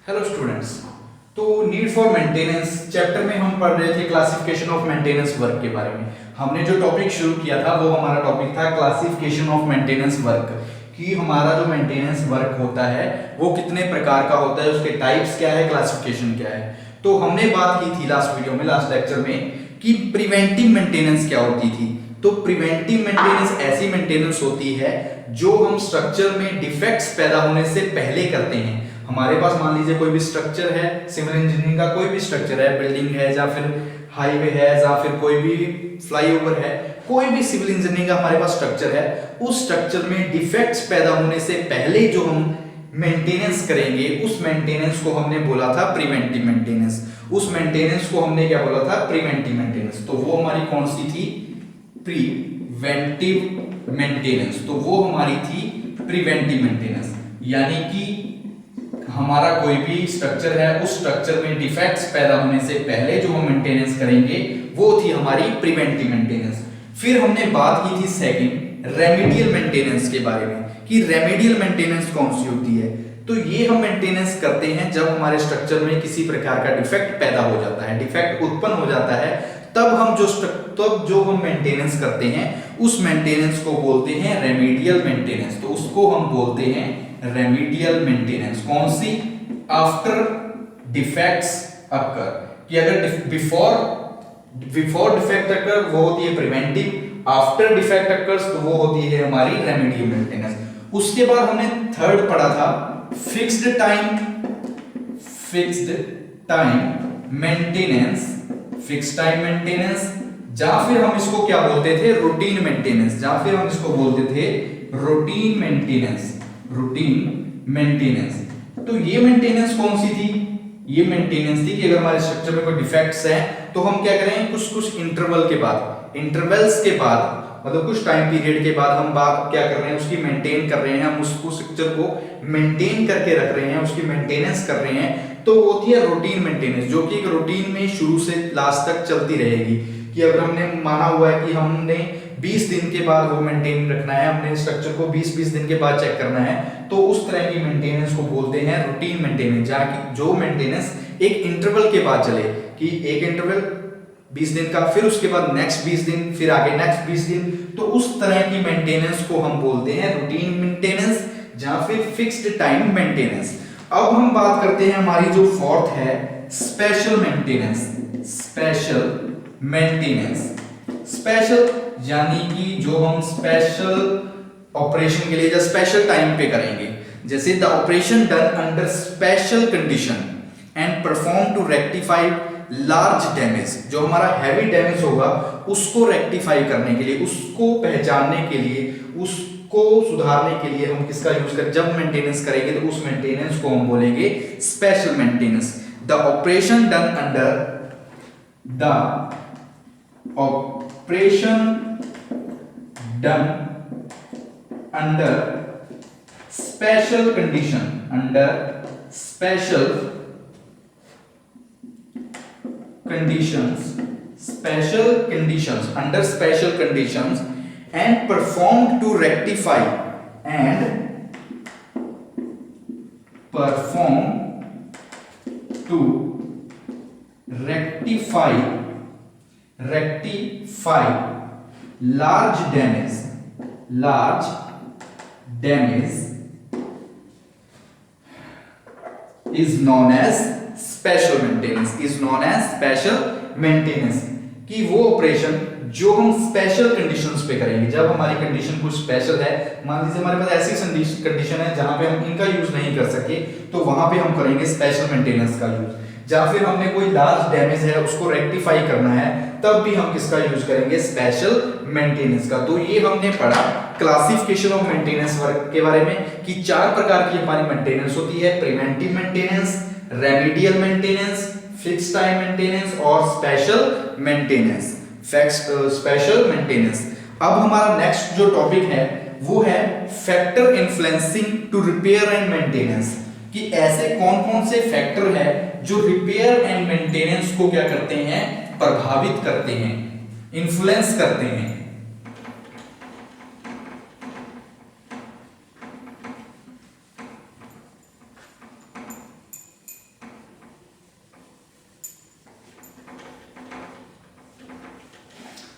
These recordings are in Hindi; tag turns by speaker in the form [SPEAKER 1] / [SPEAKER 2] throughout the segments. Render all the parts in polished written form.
[SPEAKER 1] Hello students. तो नीड फॉर मेंटेनेंस चैप्टर में हम पढ़ रहे थे क्लासिफिकेशन ऑफ मेंटेनेंस वर्क के बारे में। हमने जो टॉपिक शुरू किया था वो हमारा टॉपिक था क्लासिफिकेशन ऑफ मेंटेनेंस वर्क, कि हमारा जो मेंटेनेंस वर्क होता है वो कितने प्रकार का होता है, उसके टाइप्स क्या है, क्लासिफिकेशन क्या है। तो हमने बात की थी लास्ट वीडियो में, लास्ट लेक्चर में, कि प्रिवेंटिव मेंटेनेंस क्या होती थी। तो प्रिवेंटिव मेंटेनेंस ऐसी मेंटेनेंस होती है जो हम स्ट्रक्चर में डिफेक्ट्स पैदा होने से पहले करते हैं। हमारे पास मान लीजिए कोई भी स्ट्रक्चर है, सिविल इंजीनियरिंग का कोई भी स्ट्रक्चर है, बिल्डिंग है या फिर हाईवे है या फिर कोई भी फ्लाईओवर है, कोई भी सिविल इंजीनियरिंग का हमारे पास स्ट्रक्चर है, उस स्ट्रक्चर में डिफेक्ट्स पैदा होने से पहले जो हम मेंटेनेंस करेंगे उस मेंटेनेंस को हमने बोला था प्रिवेंटिव मेंटेनेंस। उस मेंटेनेंस को हमने क्या बोला था? Preventive maintenance. तो वो हमारी कौन सी थी? Preventive maintenance. तो वो हमारी थी प्रिवेंटिव मेंटेनेंस, यानी कि हमारा कोई भी स्ट्रक्चर है, उस स्ट्रक्चर में डिफेक्ट्स पैदा होने से पहले जो हम मेंटेनेंस करेंगे वो थी हमारी प्रिवेंटिव मेंटेनेंस। फिर हमने बात की थी सेकंड रेमेडियल मेंटेनेंस के बारे में, कि रेमेडियल मेंटेनेंस कौन सी होती है। तो ये हम मेंटेनेंस करते हैं जब हमारे स्ट्रक्चर में किसी प्रकार का डिफेक्ट पैदा हो जाता है, डिफेक्ट उत्पन्न हो जाता है, तब हम मेंटेनेंस करते हैं, उस मेंटेनेंस को बोलते हैं रेमेडियल मेंटेनेंस। तो उसको हम बोलते हैं रेमेडियल मेंटेनेंस। कौन सी? आफ्टर डिफेक्ट्स अकर, कि अगर बिफोर डिफेक्ट अकर वो होती है प्रिवेंटिव, आफ्टर डिफेक्ट अकर्स तो वो होती है हमारी रेमेडियल मेंटेनेंस। उसके बाद हमने थर्ड पढ़ा था fixed time maintenance, fixed time maintenance, या फिर हम इसको क्या बोलते थे? रूटीन मेंटेनेंस, या फिर हम इसको बोलते थे रूटीन मेंटेनेंस। तो ये मेंटेनेंस कौन सी थी? ये मेंटेनेंस थी कि अगर हमारे स्ट्रक्चर में कोई डिफेक्ट्स हैं तो हम क्या करें, कुछ इंटरवल्स के बाद मतलब कुछ टाइम पीरियड के बाद हम बात क्या कर रहे हैं, उसकी मेंटेन कर रहे हैं, हम उसको स्ट्रक्चर को मेंटेन करके रख रहे हैं, उसकी मेंटेनेंस कर रहे हैं, तो वो होती है रूटीन मेंटेनेंस, जो कि एक रूटीन में शुरू से लास्ट तक चलती रहेगी। कि अगर हमने माना हुआ है कि हमने 20 दिन के बाद वो मेंटेन रखना है, हमने स्ट्रक्चर को 20 दिन के बाद चेक करना है, तो उस तरह की मेंटेनेंस को बोलते हैं रूटीन मेंटेनेंस, जहां की जो मेंटेनेंस एक इंटरवल के बाद चले, कि एक इंटरवल 20 दिन का, फिर उसके बाद नेक्स्ट 20 दिन, फिर आगे नेक्स्ट 20 दिन, तो उस तरह की मेंटेनेंस को हम बोलते हैं रूटीन मेंटेनेंस, जहां फिर फिक्स्ड टाइम मेंटेनेंस। अब हम बात करते हैं हमारी जो फोर्थ है स्पेशल मेंटेनेंस। स्पेशल यानी कि जो हम स्पेशल ऑपरेशन के लिए या स्पेशल टाइम पे करेंगे, जैसे the operation done under special condition and perform to rectify large damage. जो हमारा हैवी डैमेज होगा उसको रेक्टिफाई करने के लिए, उसको पहचानने के लिए, उसको सुधारने के लिए हम किसका यूज करें? जब मेंटेनेंस करेंगे तो उस मेंटेनेंस को हम बोलेंगे special maintenance. The operation done under special condition, under special conditions and performed to rectify large damage is known as special maintenance। कि वो ऑपरेशन जो हम स्पेशल कंडीशंस पे करेंगे, जब हमारी कंडीशन कुछ स्पेशल है, मान लीजिए हमारे पास ऐसी कंडीशन है जहां पे हम इनका यूज नहीं कर सके, तो वहां पे हम करेंगे स्पेशल मेंटेनेंस का यूज। या फिर हमने कोई लार्ज डैमेज है उसको रेक्टिफाई करना है, तब भी हम किसका यूज करेंगे? स्पेशल मेंटेनेंस का। तो ये हमने पढ़ा क्लासिफिकेशन ऑफ मेंटेनेंस वर्क के बारे में, कि 4 प्रकार की हमारी मेंटेनेंस होती है: preventive maintenance, remedial maintenance, fixed time maintenance और स्पेशल मेंटेनेंस। अब हमारा नेक्स्ट जो टॉपिक है वो है factor influencing to repair and maintenance, कि ऐसे कौन कौन से फैक्टर है जो रिपेयर एंड मेंटेनेंस को क्या करते हैं? प्रभावित करते हैं, इन्फ्लुएंस करते हैं।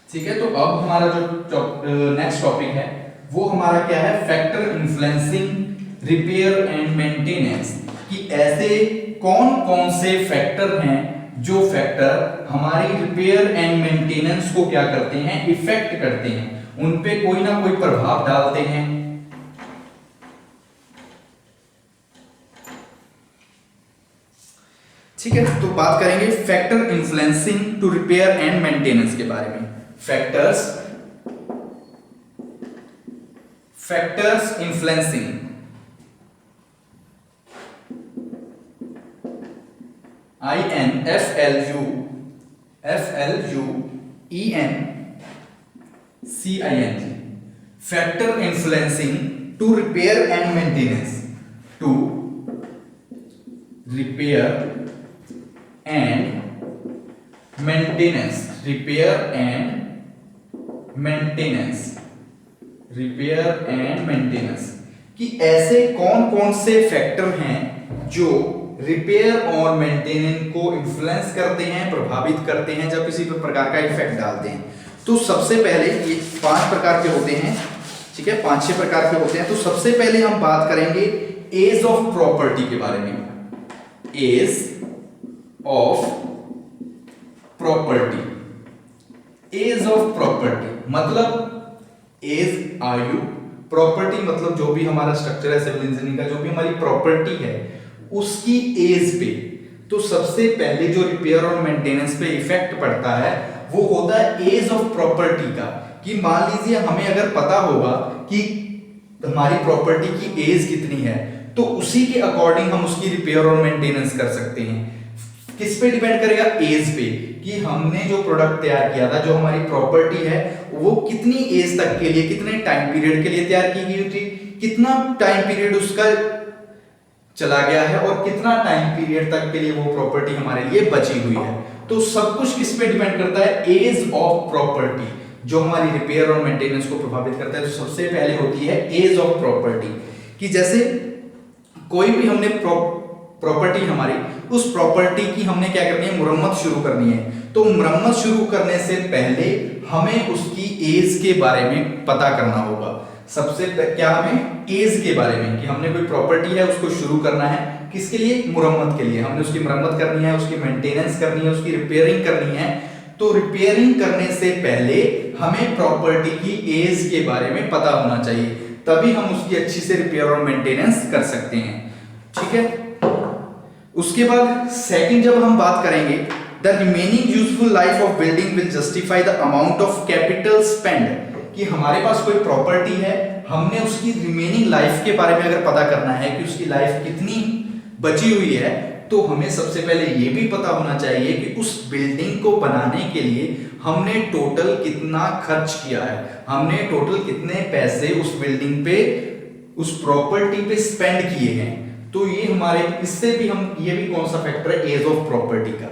[SPEAKER 1] ठीक है, तो अब हमारा जो नेक्स्ट टॉपिक है वो हमारा क्या है, factor influencing repair and maintenance. कि ऐसे कौन कौन से फैक्टर हैं जो फैक्टर हमारी रिपेयर एंड मेंटेनेंस को क्या करते हैं, इफेक्ट करते हैं, उन पे कोई ना कोई प्रभाव डालते हैं। ठीक है, तो बात करेंगे factor influencing to repair and maintenance के बारे में। Factors influencing, FLUENCING, factor influencing to repair and maintenance, to repair and maintenance, repair and maintenance. कि ऐसे कौन कौन से फैक्टर हैं जो रिपेयर और मेंटेनेंस को इन्फ्लुएंस करते हैं, प्रभावित करते हैं, जब किसी प्रकार का इफेक्ट डालते हैं। तो सबसे पहले ये 5 प्रकार के होते हैं। ठीक है, 5-6 प्रकार के होते हैं। तो सबसे पहले हम बात करेंगे एज ऑफ प्रॉपर्टी के बारे में। Age of property, age of property मतलब एज आयु, प्रॉपर्टी मतलब जो भी हमारा स्ट्रक्चर है सिविल इंजीनियरिंग का, जो भी हमारी प्रॉपर्टी है उसकी एज पे। तो सबसे पहले जो रिपेयर और मेंटेनेंस पे इफेक्ट पड़ता है वो होता है एज ऑफ प्रॉपर्टी का। कि मान लीजिए हमें अगर पता होगा कि हमारी प्रॉपर्टी की एज कितनी है, तो उसी के अकॉर्डिंग हम उसकी रिपेयर और मेंटेनेंस कर सकते हैं। किस पे डिपेंड करेगा, एज पे, कि हमने जो प्रोडक्ट तैयार किया था, जो हमारी प्रॉपर्टी है, वो कितनी एज तक के लिए, कितने टाइम पीरियड के लिए तैयार की गई थी, कितना टाइम पीरियड उसका चला गया है और कितना टाइम पीरियड तक के लिए वो प्रॉपर्टी हमारे लिए बची हुई है। तो सब कुछ किस पे डिपेंड करता है, एज ऑफ प्रॉपर्टी, जो हमारी रिपेयर और मेंटेनेंस को प्रभावित करता है। तो सबसे पहले होती है एज ऑफ प्रॉपर्टी। कि जैसे कोई भी हमने प्रॉपर्टी हमारी, उस प्रॉपर्टी की हमने क्या करनी है, मुरम्मत शुरू करनी है। तो मुरम्मत शुरू करने से पहले हमें उसकी एज के बारे में पता करना होगा। सबसे क्या, हमें एज के बारे में, कि हमने कोई प्रॉपर्टी है उसको शुरू करना है, किसके लिए, मुरम्मत के लिए। हमने उसकी मुरम्मत करनी है, उसकी मेंटेनेंस करनी है, उसकी रिपेयरिंग करनी है। तो रिपेयरिंग करने से पहले हमें प्रॉपर्टी की एज के बारे में पता होना चाहिए, तभी हम उसकी अच्छी से रिपेयर और मेंटेनेंस कर सकते हैं। ठीक है, उसके बाद सेकंड जब हम बात करेंगे, the remaining useful life of building will justify the amount of capital spend. कि हमारे पास कोई प्रॉपर्टी है, हमने उसकी रिमेनिंग लाइफ के बारे में अगर पता करना है कि उसकी लाइफ कितनी बची हुई है, तो हमें सबसे पहले ये भी पता होना चाहिए कि उस बिल्डिंग को बनाने के लिए हमने टोटल कितना खर्च किया है, हमने टोटल कितने पैसे उस बिल्डिंग पे, उस प्रॉपर्टी पे स्पेंड किए हैं। तो ये हमारे, इससे भी हम, ये भी कौन सा फैक्टर है, एज ऑफ प्रॉपर्टी का।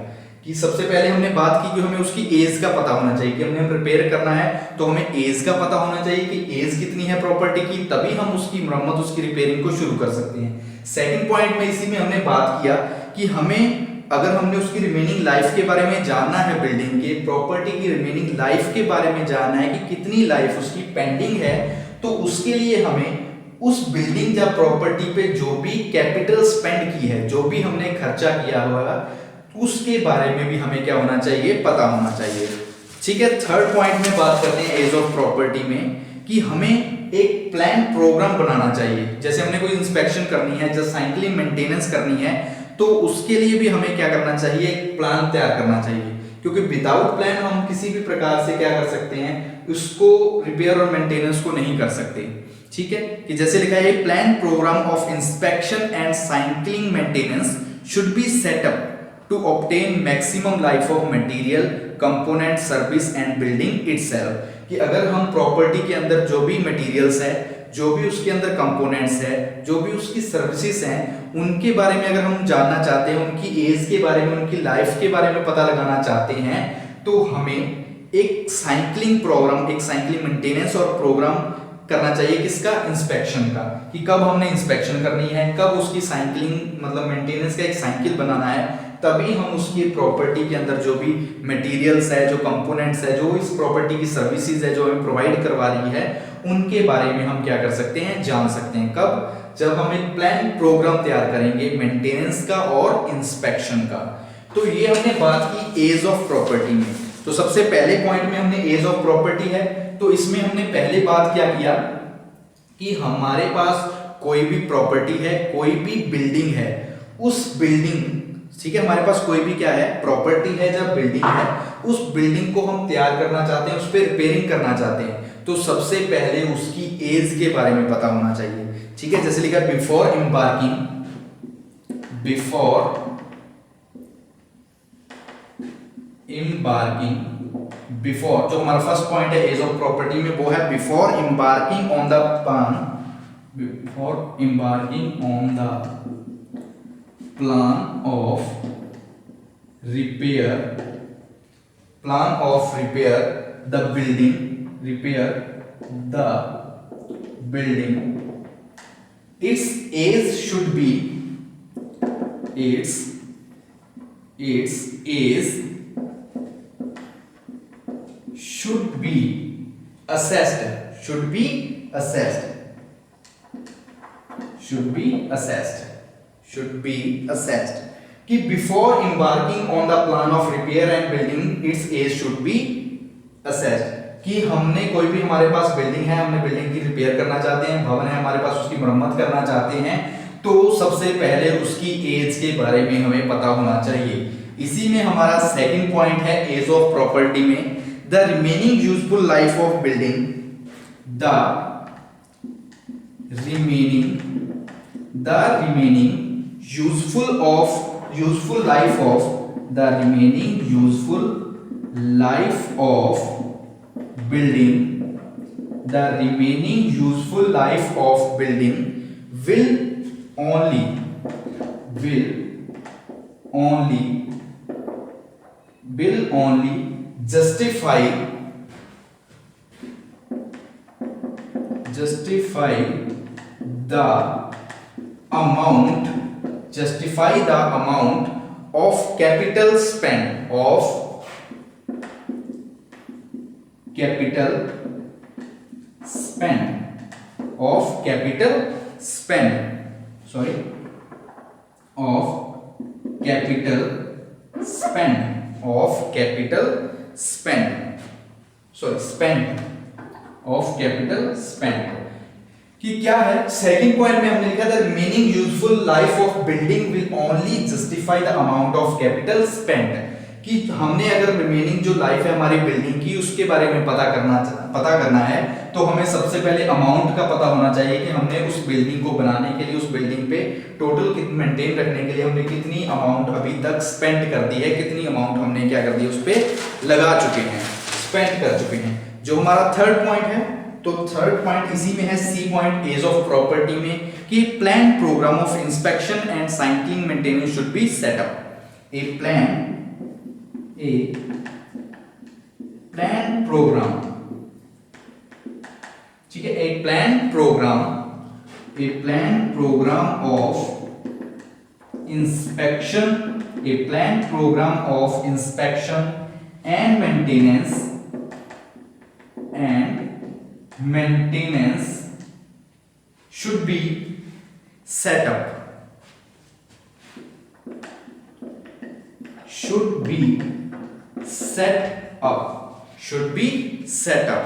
[SPEAKER 1] कि सबसे पहले हमने बात की कि हमें उसकी एज का पता होना चाहिए, कि हमने रिपेयर करना है तो हमें एज का पता होना चाहिए कि एज कितनी है प्रॉपर्टी की, तभी हम उसकी मरम्मत, उसकी रिपेयरिंग को शुरू कर सकते हैं। सेकंड पॉइंट में इसी में हमने बात किया कि हमें, अगर हमने उसकी रिमेनिंग लाइफ के बारे में जानना है, बिल्डिंग के, प्रॉपर्टी की रिमेनिंग लाइफ के बारे में जानना है कि कितनी लाइफ उसकी पेंडिंग है, तो उसके लिए हमें उस बिल्डिंग या प्रॉपर्टी पे जो भी कैपिटल स्पेंड की है, जो भी हमने खर्चा किया हुआ है, उसके बारे में भी हमें क्या होना चाहिए, पता होना चाहिए। ठीक है, थर्ड पॉइंट में बात करते हैं एज ऑफ प्रॉपर्टी में, कि हमें एक प्लान प्रोग्राम बनाना चाहिए। जैसे हमने कोई इंस्पेक्शन करनी है, जैसे साइकिलिंग मेंटेनेंस करनी है, तो उसके लिए भी हमें क्या करना चाहिए, एक प्लान तैयार करना चाहिए। क्योंकि विदाउट प्लान हम किसी भी प्रकार से क्या कर सकते हैं, उसको रिपेयर और मेंटेनेंस को नहीं कर सकते। ठीक है, कि जैसे लिखा है, plan programme of inspection and cycling maintenance should be set up to obtain maximum life of material, component, service and building itself। कि अगर हम प्रॉपर्टी के अंदर जो भी मटेरियल्स है, जो भी उसके अंदर कंपोनेंट्स है, जो भी उसकी सर्विसेज हैं, उनके बारे में अगर हम जानना चाहते हैं, उनकी एज के बारे में, उनकी लाइफ के बारे में पता लगाना चाहते हैं, तो हमें एक साइकिलिंग प्रोग्राम, एक साइकिलिंग मेंटेनेंस और प्रोग्राम करना चाहिए। किसका, इंस्पेक्शन का, कि कब हमने इंस्पेक्शन करनी है, कब उसकी साइकिलिंग मतलब मेंटेनेंस का एक साइकिल बनाना है, तभी हम उसकी प्रॉपर्टी के अंदर जो भी मटेरियल्स है, जो कंपोनेंट्स है, जो इस प्रॉपर्टी की सर्विसेज है जो हमें प्रोवाइड करवा रही है, उनके बारे में हम क्या कर सकते हैं, जान सकते हैं। कब? जब हम एक प्लान प्रोग्राम तैयार करेंगे मेंटेनेंस का और इंस्पेक्शन का। तो ये हमने बात की एज ऑफ प्रॉपर्टी में। तो सबसे पहले पॉइंट में हमने एज ऑफ प्रॉपर्टी है, तो इसमें हमने पहले बात क्या किया कि हमारे पास कोई भी प्रॉपर्टी है, कोई भी बिल्डिंग है, उस बिल्डिंग, ठीक है, हमारे पास कोई भी क्या है, प्रॉपर्टी है, जब बिल्डिंग है, उस बिल्डिंग को हम तैयार करना चाहते हैं, उस पर रिपेयरिंग करना चाहते हैं, तो सबसे पहले उसकी एज के बारे में पता होना चाहिए। ठीक है, जैसे लिखा बिफोर एम्बार्किंग, बिफोर जो हमारा फर्स्ट पॉइंट है एज ऑफ प्रॉपर्टी में, वो है before embarking on the plan of repair the building, its age should be assessed कि before embarking on the plan of repair and building its age should be assessed, कि हमने कोई भी, हमारे पास बिल्डिंग है, हमने बिल्डिंग की रिपेयर करना चाहते हैं, भवन है हमारे पास, उसकी मरम्मत करना चाहते हैं, तो सबसे पहले उसकी एज के बारे में हमें पता होना चाहिए। इसी में हमारा सेकंड पॉइंट है एज ऑफ प्रॉपर्टी में, the remaining useful life of building, the remaining useful life of building will only justify the amount of capital spent कि क्या है, सेकंड पॉइंट में हमने लिखा था remaining useful life of building will only justify the amount of capital spend, कि हमने अगर रिमेनिंग जो लाइफ है हमारी बिल्डिंग की, उसके बारे में पता करना है, तो हमें सबसे पहले अमाउंट का पता होना चाहिए कि हमने उस बिल्डिंग को बनाने के लिए, उस बिल्डिंग पे टोटल मेंटेन रखने के लिए हमने कितनी अमाउंट अभी तक स्पेंड कर दी है, कितनी अमाउंट हमने क्या कर दी, उस पे लगा चुके हैं, स्पेंड कर चुके हैं। जो हमारा थर्ड पॉइंट है, तो थर्ड पॉइंट इसी में है, C point edge of property में, कि plan programme of inspection and cycling maintenance should be set up. A plan programme, ठीक है, a plan programme of inspection and maintenance should be set up,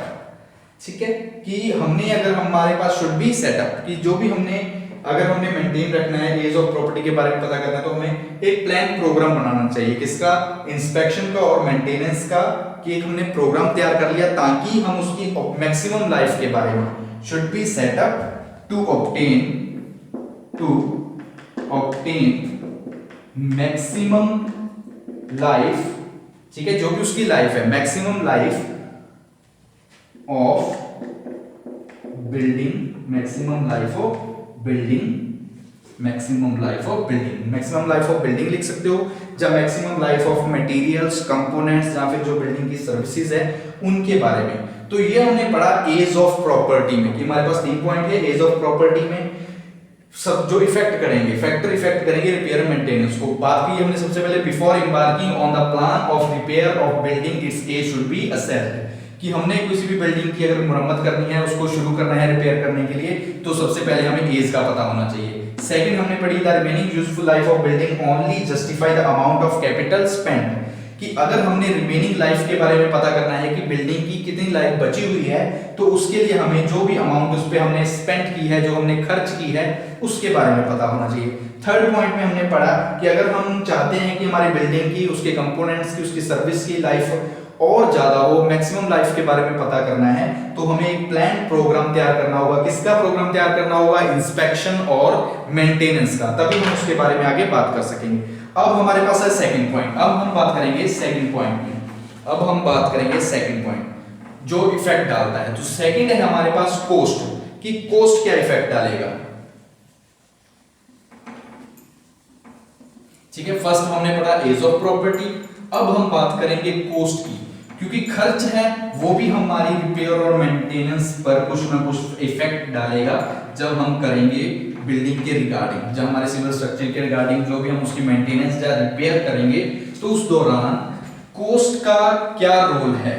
[SPEAKER 1] ठीक है, कि हमने अगर हमारे पास शुड बी सेटअप, कि जो भी हमने अगर हमने मेंटेन रखना है, एज ऑफ प्रॉपर्टी के बारे में पता करना है, तो हमें एक प्लान प्रोग्राम बनाना चाहिए, किसका, इंस्पेक्शन का और मेंटेनेंस का, कि एक हमने प्रोग्राम तैयार कर लिया ताकि हम उसकी मैक्सिमम लाइफ के बारे में, should be set up to obtain maximum life, ठीक है, जो भी उसकी लाइफ है, maximum life of building, maximum life of building लिख सकते हो, या maximum life of materials, components, या फिर जो बिल्डिंग की सर्विसेज है उनके बारे में। तो ये हमने पढ़ा एज ऑफ प्रॉपर्टी में, कि हमारे पास 3 पॉइंट है एज ऑफ प्रॉपर्टी में, सब जो इफेक्ट करेंगे, फैक्टर इफेक्ट करेंगे रिपेयर मेंटेनेंस को। बात की हमने सबसे पहले, before embarking on the plan of repair of building its age should be assessed, कि हमने किसी भी बिल्डिंग की अगर मरम्मत करनी है, उसको शुरू करना है रिपेयर करने के लिए, तो सबसे पहले हमें एज का पता होना चाहिए। सेकंड हमने पढ़ी, the remaining useful life of building only justify the amount of capital spend, कि अगर हमने रिमेनिंग लाइफ के बारे में पता करना है कि बिल्डिंग की कितनी लाइफ बची हुई है, तो उसके लिए हमें जो भी अमाउंट उस पे हमने स्पेंड की है, जो हमने खर्च की है, उसके बारे में पता होना चाहिए। थर्ड पॉइंट में हमने पढ़ा कि अगर हम चाहते हैं कि हमारी बिल्डिंग की, उसके कंपोनेंट्स की, उसकी सर्विस की लाइफ और ज्यादा हो, मैक्सिमम लाइफ के बारे में पता करना है, तो हमें एक प्लान प्रोग्राम तैयार करना होगा। किसका प्रोग्राम तैयार करना होगा? इंस्पेक्शन और मेंटेनेंस का, तभी हम उसके बारे में आगे बात कर सकेंगे। अब हमारे पास है सेकंड पॉइंट। अब हम बात करेंगे सेकंड पॉइंट में, अब हम बात करेंगे सेकंड पॉइंट जो इफेक्ट डालता है। तो सेकंड है हमारे पास कोस्ट, कि कोस्ट क्या इफेक्ट डालेगा। ठीक है, फर्स्ट हमने पढ़ा एज ऑफ प्रॉपर्टी, अब हम बात करेंगे कोस्ट की, क्योंकि खर्च है वो भी हमारी रिपेयर और मेंटेनेंस पर कुछ ना कुछ इफेक्ट डालेगा जब हम करेंगे बिल्डिंग के रिगार्डिंग, जब हमारे सिविल स्ट्रक्चर के रिगार्डिंग जो भी हम उसकी मेंटेनेंस या रिपेयर करेंगे, तो उस दौरान कोस्ट का क्या रोल है।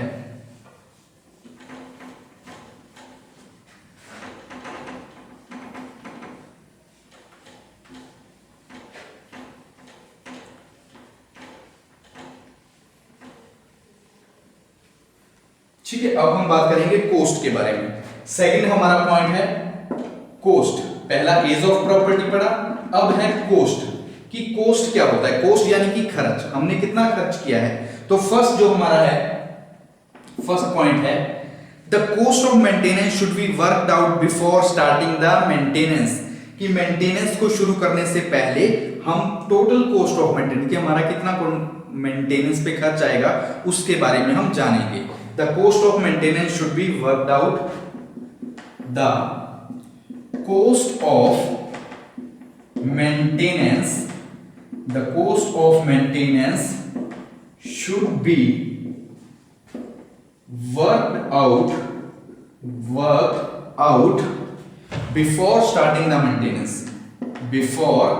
[SPEAKER 1] ठीक है, अब हम बात करेंगे कोस्ट के बारे में। सेकंड हमारा पॉइंट है कोस्ट। पहला एज ऑफ प्रॉपर्टी पढ़ा, अब है कोस्ट, कि कोस्ट क्या होता है। कोस्ट यानी कि खर्च, हमने कितना खर्च किया है। तो फर्स्ट जो हमारा है, फर्स्ट पॉइंट है the cost of maintenance should be worked out before starting the maintenance, कि मेंटेनेंस को शुरू करने से पहले हम टोटल कोस्ट ऑफ मेंटेनेंस, कि हमारा कितना मेंटेनेंस पे खर्च आएगा, उसके बारे में हम जानेंगे। The cost of maintenance should be worked out, the cost of maintenance, the cost of maintenance should be worked out before starting the maintenance, before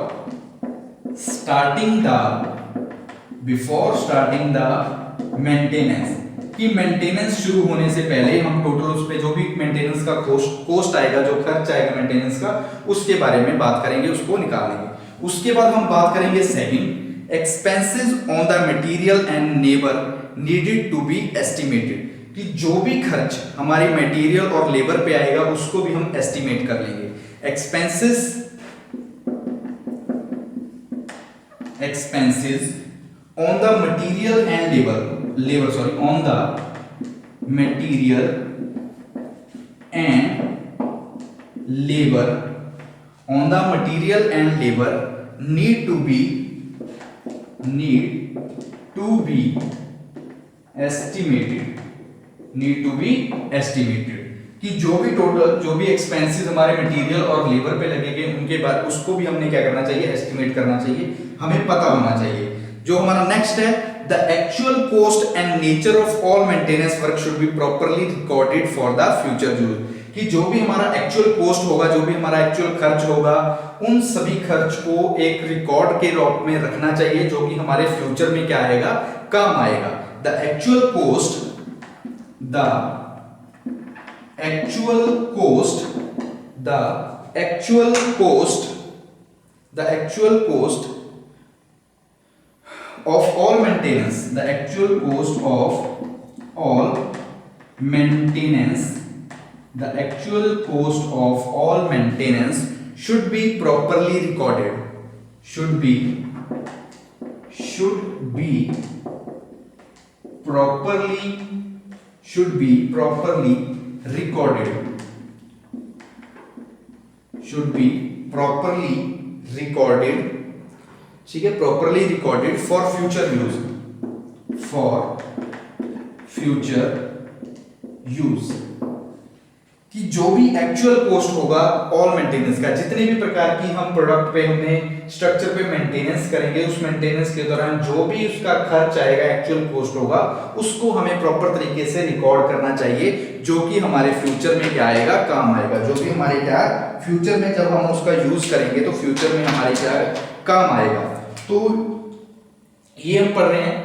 [SPEAKER 1] starting the maintenance, कि मेंटेनेंस शुरू होने से पहले हम टोटल उस पे जो भी मेंटेनेंस का कोस्ट आएगा, जो खर्च आएगा मेंटेनेंस का, उसके बारे में बात करेंगे, उसको निकालेंगे। उसके बाद हम बात करेंगे second, expenses on the material and labour needed to be estimated, कि जो भी खर्च हमारी मटेरियल और लेबर पे आएगा उसको भी हम एस्टिमेट कर लेंगे। Expenses on the material and on the material and labor need to be estimated, कि जो भी एक्सपेंसेस हमारे मटेरियल और लेबर पे लगेंगे, उनके बाद उसको भी हमने क्या करना चाहिए? एस्टिमेट करना चाहिए, हमें पता होना चाहिए। जो हमारा नेक्स्ट है, the actual cost and nature of all maintenance work should B properly recorded for the future use, कि जो भी हमारा एक्चुअल कॉस्ट होगा, जो भी हमारा एक्चुअल खर्च होगा, उन सभी खर्च को एक रिकॉर्ड के रूप में रखना चाहिए, जो कि हमारे फ्यूचर में क्या आएगा? काम आएगा। The actual cost of all maintenance, the actual cost of all maintenance should be properly recorded, should be properly recorded, ठीक है, properly recorded for future use, कि जो भी एक्चुअल कॉस्ट होगा ऑल मेंटेनेंस का, जितने भी प्रकार की हम प्रोडक्ट पे हमने स्ट्रक्चर पे मेंटेनेंस करेंगे, उस मेंटेनेंस के दौरान जो भी उसका खर्च आएगा, एक्चुअल कॉस्ट होगा, उसको हमें प्रॉपर तरीके से रिकॉर्ड करना चाहिए, जो कि हमारे फ्यूचर में क्या आएगा, काम आएगा। जो भी हमारे क्या फ्यूचर में जब हम उसका यूज करेंगे तो फ्यूचर में हमारे क्या काम आएगा। तो ये हम पढ़ रहे हैं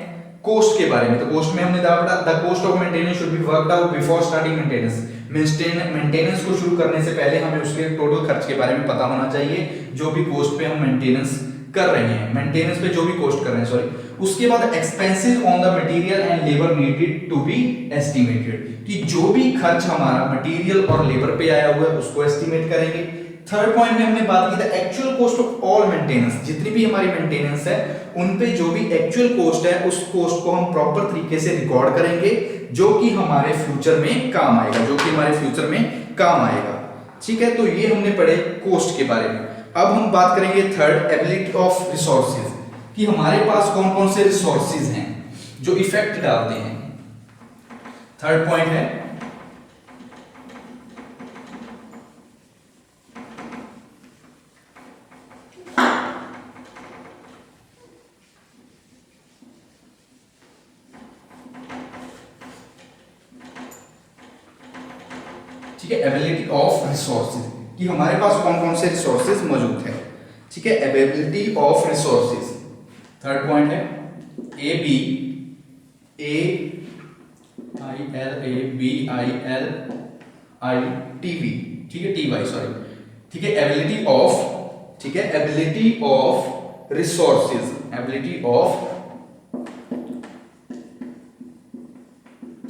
[SPEAKER 1] कॉस्ट के बारे में। तो कॉस्ट में हमने पढ़ा the cost of maintenance should be worked out before starting maintenance. Maintenance को शुरू करने से पहले हमें उसके टोटल खर्च के बारे में पता होना चाहिए, जो भी कॉस्ट पे हम मेंटेनेंस कर रहे हैं, मेंटेनेंस पे जो भी कॉस्ट कर रहे हैं, सॉरी। उसके बाद expenses on the material and labour needed to be estimated, कि जो भी खर्च हमारा मटेरियल और लेबर पे आया हुआ है उसको एस्टिमेट करेंगे। थर्ड पॉइंट में हमने बात की था actual cost of all maintenance, जितनी भी हमारी मेंटेनेंस है उन पे जो भी एक्चुअल कॉस्ट है उस कॉस्ट को हम प्रॉपर तरीके से रिकॉर्ड करेंगे, जो कि हमारे फ्यूचर में काम आएगा, जो कि हमारे फ्यूचर में काम आएगा। ठीक है, तो ये हमने पढ़े कॉस्ट के बारे में। अब हम बात करेंगे थर्ड, एबिलिटी ऑफ रिसोर्सेज, कि हमारे पास कौन कौन से रिसोर्सेज हैं जो इफेक्ट डालते हैं। थर्ड पॉइंट है ठीक है, एबिलिटी ऑफ रिसोर्सेज, कि हमारे पास कौन कौन से रिसोर्सेज मौजूद है। ठीक है, ability of resources. Third point है A B A I L A B I L I T V, ठीक है, टी वाई सॉरी, ठीक है, एबिलिटी ऑफ, ठीक है, ability of resources, ability of,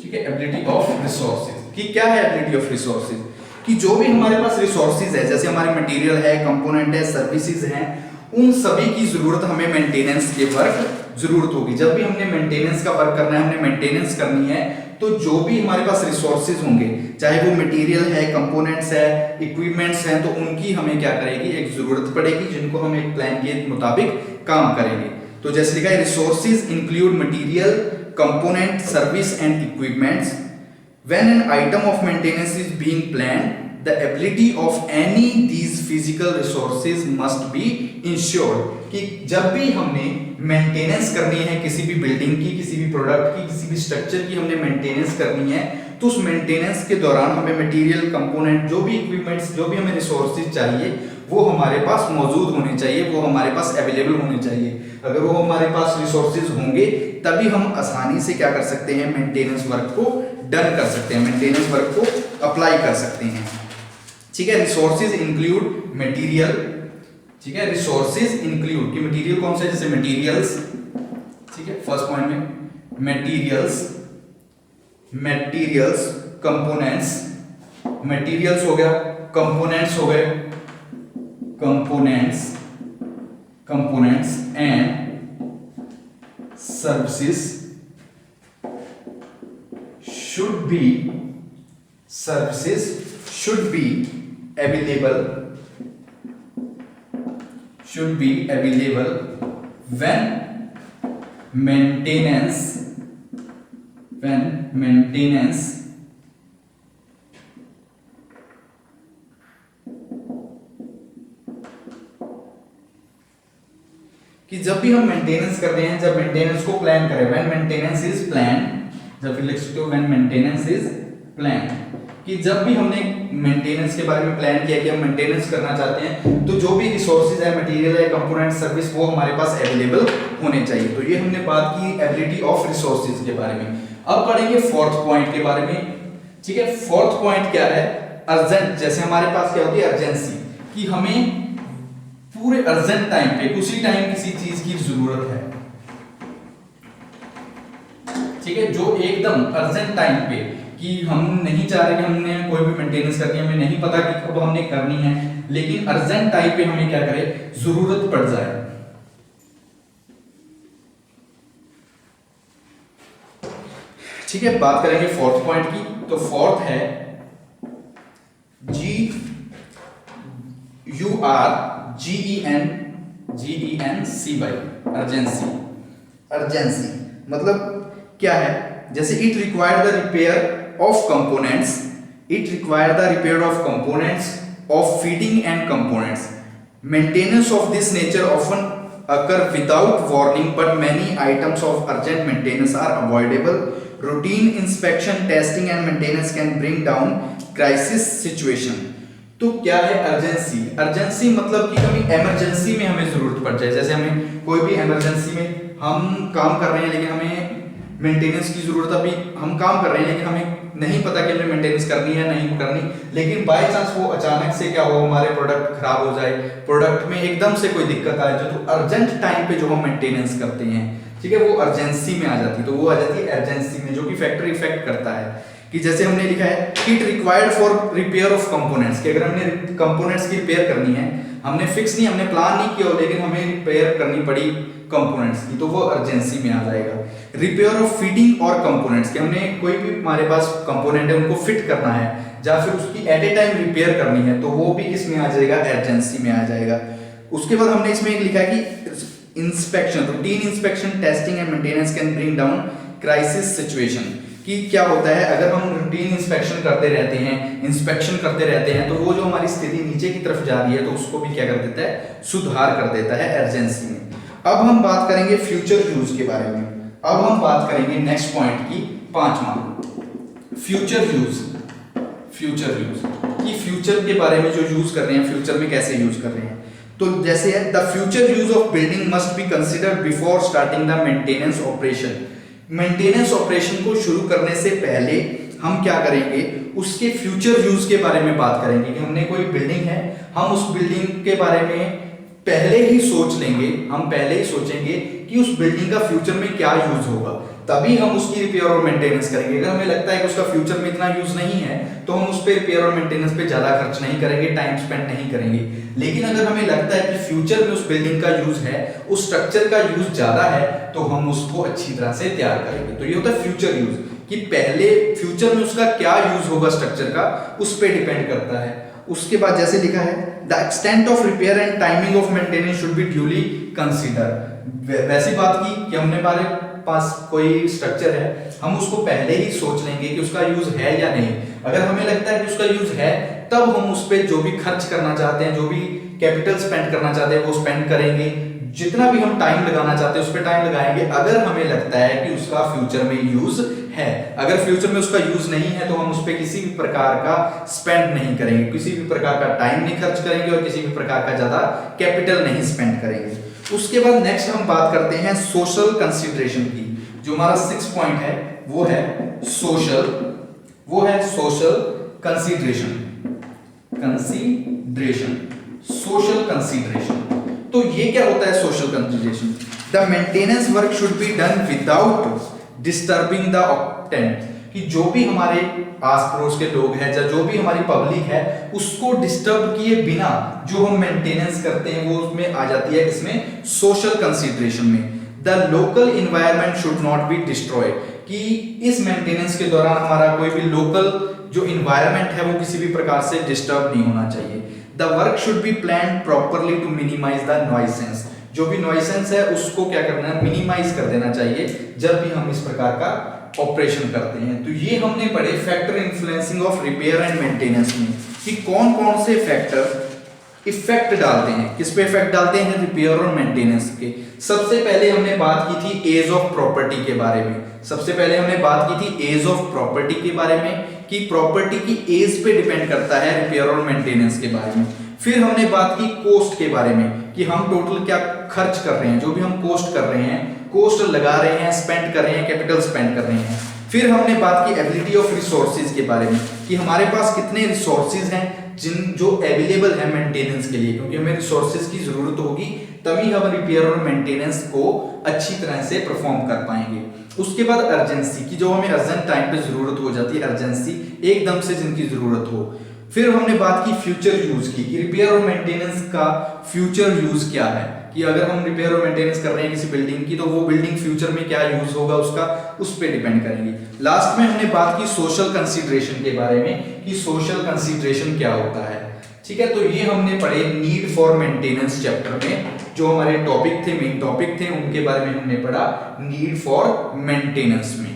[SPEAKER 1] ठीक है, एबिलिटी ऑफ रिसोर्सेज, कि क्या है एबिलिटी ऑफ रिसोर्सेज, कि जो भी हमारे पास रिसोर्सेज है, जैसे हमारे मटेरियल है, कंपोनेंट है, सर्विसेज हैं, उन सभी की जरूरत हमें मेंटेनेंस के वर्क जरूरत होगी। जब भी हमने मेंटेनेंस का वर्क करना है, हमने मेंटेनेंस करनी है, तो जो भी हमारे पास रिसोर्सेज होंगे, चाहे वो मटेरियल है, कंपोनेंट्स है, इक्विपमेंट्स हैं, तो उनकी हमें क्या करेगी, एक जरूरत पड़ेगी, जिनको हम एक प्लान के मुताबिक काम करेंगे। तो जैसे लिखा है resources include material, component, service and equipments. When an item of maintenance is being planned, the ability of any these physical resources must be ensured, कि जब भी हमने मेंटेनेंस करनी है किसी भी बिल्डिंग की, किसी भी प्रोडक्ट की, किसी भी स्ट्रक्चर की हमने मेंटेनेंस करनी है, तो उस मेंटेनेंस के दौरान हमें मटेरियल, कंपोनेंट, जो भी इक्विपमेंट्स, जो भी हमें रिसोर्सेज चाहिए, वो हमारे पास मौजूद होने चाहिए, वो हमारे पास अवेलेबल होने चाहिए। अगर वो हमारे पास रिसोर्सेज होंगे तभी हम आसानी से क्या कर सकते हैं, मेंटेनेंस वर्क को डन कर सकते हैं, मेंटेनेंस वर्क को अप्लाई कर सकते हैं। ठीक है, रिसोर्सेज इंक्लूड मटेरियल, ठीक है, रिसोर्सेज इंक्लूड, कि मटेरियल कौन सा है, जैसे मटेरियल्स, ठीक है, फर्स्ट पॉइंट में मटेरियल्स, मटेरियल्स, कंपोनेंट्स, मटेरियल्स हो गया, कंपोनेंट्स हो गए, components, components and services should be, services should be available, should be available when maintenance, when maintenance कि जब भी हम मेंटेनेंस कर रहे हैं, जब मेंटेनेंस को प्लान करें, when maintenance is planned, जब लिख सकते हो when maintenance is planned, कि जब भी हमने मेंटेनेंस के बारे में प्लान किया कि हम मेंटेनेंस करना चाहते हैं, तो जो भी रिसोर्सेज है, मटेरियल है, कंपोनेंट, सर्विस, वो हमारे पास अवेलेबल होने चाहिए। तो ये हमने बात की एबिलिटी ऑफ रिसोर्सेज के बारे में। अब पढ़ेंगे फोर्थ पॉइंट के बारे में। ठीक है, फोर्थ पॉइंट क्या है, अर्जेंट। जैसे हमारे पास क्या होती है, अर्जेंसी, कि हमें पूरे अर्जेंट टाइम पे, उसी टाइम किसी चीज की जरूरत है, ठीक है, जो एकदम अर्जेंट टाइम पे, कि हम नहीं चाह रहे कि हमने कोई भी मेंटेनेंस करनी है, हमें नहीं पता कि कब हमने करनी है, लेकिन अर्जेंट टाइम पे हमें क्या करें, जरूरत पड़ जाए। ठीक है, बात करेंगे फोर्थ पॉइंट की। तो फोर्थ है GENCY, अर्जेंसी। अर्जेंसी मतलब क्या है, जैसे it required the repair of components It require the repair of components of fitting and components. Maintenance of this nature often occur without warning, but many items of urgent maintenance are avoidable. Routine inspection, testing and maintenance can bring down crisis situation. तो क्या है अर्जेंसी? अर्जेंसी मतलब कि कभी इमरजेंसी में हमें जरूरत पड़ जाए, जैसे हमें कोई भी इमरजेंसी में हम काम कर रहे हैं लेकिन हमें मेंटेनेंस की जरूरत, अभी हम काम कर रहे हैं लेकिन हमें नहीं पता कि हमें मेंटेनेंस करनी है नहीं करनी, लेकिन बाय चांस वो अचानक से क्या हो, हमारे प्रोडक्ट खराब हो जाए, प्रोडक्ट में एकदम से कोई दिक्कत आ जाए, तो अर्जेंट टाइम पे जो हम मेंटेनेंस करते हैं, ठीक है, वो अर्जेंसी में आ जाती है। तो वो आ जाती है अर्जेंसी में, जो कि फैक्टर इफेक्ट करता है। कि जैसे हमने लिखा है it required for repair of components, कि अगर हमने कंपोनेंट्स की रिपेयर करनी है, हमने फिक्स नहीं, हमने प्लान नहीं किया, लेकिन हमें रिपेयर करनी पड़ी कंपोनेंट्स की, तो वो अर्जेंसी में आ जाएगा। रिपेयर ऑफ फिटिंग और कंपोनेंट्स, कि हमने कोई भी हमारे पास कंपोनेंट है उनको फिट करना है या फिर उसकी एट ए टाइम रिपेयर करनी है, तो वो भी किस में आ जाएगा? अर्जेंसी में आ जाएगा। उसके बाद हमने इसमें लिखा है कि inspection, routine inspection, testing and maintenance can bring down crisis situation, कि क्या होता है अगर हम रूटीन इंस्पेक्शन करते रहते हैं, इंस्पेक्शन करते रहते हैं, तो वो जो हमारी स्थिति नीचे की तरफ जा रही है तो उसको भी क्या कर देता है? सुधार कर देता है अर्जेंसी में। अब हम बात करेंगे फ्यूचर यूज के बारे में। अब हम बात करेंगे नेक्स्ट पॉइंट की, 5वां, फ्यूचर यूज। फ्यूचर यूज कि फ्यूचर के बारे में जो यूज कर रहे हैं, फ्यूचर में कैसे यूज कर रहे हैं। तो जैसे है the future use of building must be considered before starting the maintenance operation. Maintenance operation को शुरू करने से पहले हम क्या करेंगे? उसके फ्यूचर यूज के बारे में बात करेंगे कि हमने कोई बिल्डिंग है, हम उस बिल्डिंग के बारे में पहले ही सोच लेंगे, हम पहले ही सोचेंगे कि उस बिल्डिंग का फ्यूचर में क्या यूज होगा, तभी हम उसकी रिपेयर और मेंटेनेंस करेंगे। अगर हमें लगता है कि उसका फ्यूचर में इतना यूज नहीं है तो हम उस पर रिपेयर और मेंटेनेंस पे ज्यादा खर्च नहीं करेंगे, टाइम स्पेंड नहीं करेंगे। लेकिन अगर हमें लगता है कि फ्यूचर में उस बिल्डिंग का यूज है, उस स्ट्रक्चर का यूज ज्यादा है, तो हम उसको अच्छी तरह से तैयार करेंगे। तो ये होता है फ्यूचर यूज, कि पहले फ्यूचर में उसका क्या यूज होगा स्ट्रक्चर का, उस पर डिपेंड करता है। उसके बाद जैसे लिखा है the extent of repair and timing of maintenance should B duly consider. वैसी बात की कि हमने हमारे पास कोई स्ट्रक्चर है, हम उसको पहले ही सोच लेंगे कि उसका यूज है या नहीं। अगर हमें लगता है कि उसका यूज है, तब हम उस पर जो भी खर्च करना चाहते हैं, जो भी कैपिटल स्पेंड करना चाहते हैं, वो स्पेंड करेंगे। जितना भी हम टाइम लगाना चाहते हैं उस पर टाइम लगाएंगे, अगर हमें लगता है कि उसका फ्यूचर में यूज है। अगर फ्यूचर में उसका यूज नहीं है तो हम उस पर किसी भी प्रकार का स्पेंड नहीं करेंगे, किसी भी प्रकार का टाइम नहीं खर्च करेंगे और किसी भी प्रकार का ज्यादा कैपिटल नहीं स्पेंड करेंगे। उसके बाद नेक्स्ट हम बात करते हैं सोशल कंसीडरेशन की। जो हमारा 6 पॉइंट है वो है सोशल, कंसीडरेशन। सोशल कंसीडरेशन, तो ये क्या होता है social consideration? The maintenance work should be done without disturbing the octant, कि जो भी हमारे आस पड़ोस के लोग हैं या जो भी हमारी पब्लिक है उसको डिस्टर्ब किए बिना जो हम मेंटेनेंस करते हैं वो उसमें आ जाती है, इसमें सोशल कंसीडरेशन में। The local environment should not be destroyed, कि इस मेंटेनेंस के दौरान हमारा कोई भी लोकल जो इन्वायरमेंट है वो किसी भी प्रकार से डिस्टर्ब नहीं होना चाहिए। The work should be planned properly to minimise the nuisance, जो भी नॉइसेंस है उसको क्या करना है? मिनिमाइज कर देना चाहिए जब भी हम इस प्रकार का ऑपरेशन करते हैं। तो ये हमने पढ़े factor influencing of repair and maintenance में, कि कौन कौन से फैक्टर इफेक्ट डालते हैं, किस पे इफेक्ट डालते हैं? रिपेयर और मेंटेनेंस के। सबसे पहले हमने बात की थी एज ऑफ प्रॉपर्टी के बारे में। सबसे पहले हमने बात की थी एज ऑफ प्रॉपर्टी के बारे में, कि प्रॉपर्टी की एज पे डिपेंड करता है रिपेयर और मेंटेनेंस के बारे में। फिर हमने बात की कोस्ट के बारे में, कि हम टोटल क्या खर्च कर रहे हैं, जो भी हम कोस्ट कर रहे हैं, कोस्ट लगा रहे हैं, स्पेंड कर रहे हैं, कैपिटल स्पेंड कर रहे हैं। फिर हमने बात की एबिलिटी ऑफ रिसोर्सेज के बारे में, कि हमारे पास कितने रिसोर्सेज हैं जो अवेलेबल है मेंटेनेंस के लिए, क्योंकि हमें रिसोर्सेज की जरूरत होगी तभी हम रिपेयर और मेंटेनेंस को अच्छी तरह से परफॉर्म कर पाएंगे। उसके बाद अर्जेंसी, की जो हमें अर्जेंट टाइम पे जरूरत हो जाती है, अर्जेंसी एकदम से जिनकी जरूरत हो। फिर हमने बात की फ्यूचर यूज की, कि रिपेयर और मेंटेनेंस का फ्यूचर यूज क्या है, कि अगर हम रिपेयर और मेंटेनेंस कर रहे हैं किसी बिल्डिंग की तो वो बिल्डिंग फ्यूचर में क्या यूज होगा उसका, उस पे डिपेंड करेंगे। लास्ट में हमने बात की सोशल कंसीडरेशन के बारे में, कि सोशल कंसीडरेशन क्या होता है। ठीक है, तो ये हमने पढ़े नीड फॉर मेंटेनेंस चैप्टर में। जो हमारे टॉपिक थे, मेन टॉपिक थे, उनके बारे में हमने पढ़ा नीड फॉर मेंटेनेंस में।